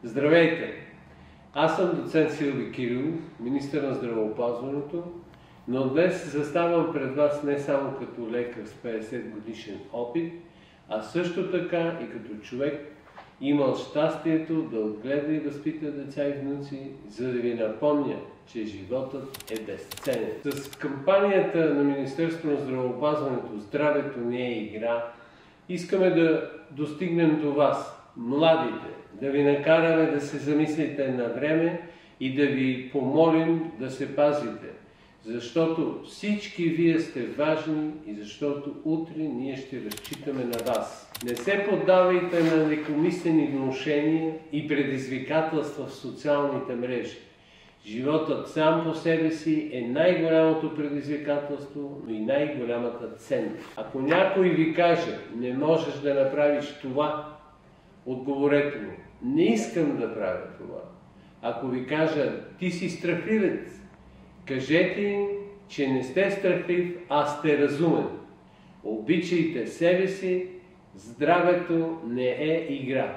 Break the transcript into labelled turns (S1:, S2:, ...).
S1: Здравейте! Аз съм доцент Силви Кирилов, министър на здравеопазването, но днес заставам пред вас не само като лекар с 50 годишен опит, а също така и като човек, имал щастието да отгледа и възпита деца и внуци, за да ви напомня, че животът е безценен. С кампанията на Министерството на здравеопазването "Здравето не е игра" искаме да достигнем до вас, младите, да ви накараме да се замислите на време и да ви помолим да се пазите, защото всички вие сте важни и защото утре ние ще разчитаме на вас. Не се поддавайте на лекомислени внушения и предизвикателства в социалните мрежи. Животът сам по себе си е най-голямото предизвикателство, но и най-голямата ценност. Ако някой ви каже: "Не можеш да направиш това", отговорете му: "Не искам да правя това". Ако ви кажа: "Ти си страхливец", кажете им, че не сте страхлив, а сте разумен. Обичайте себе си, здравето не е игра.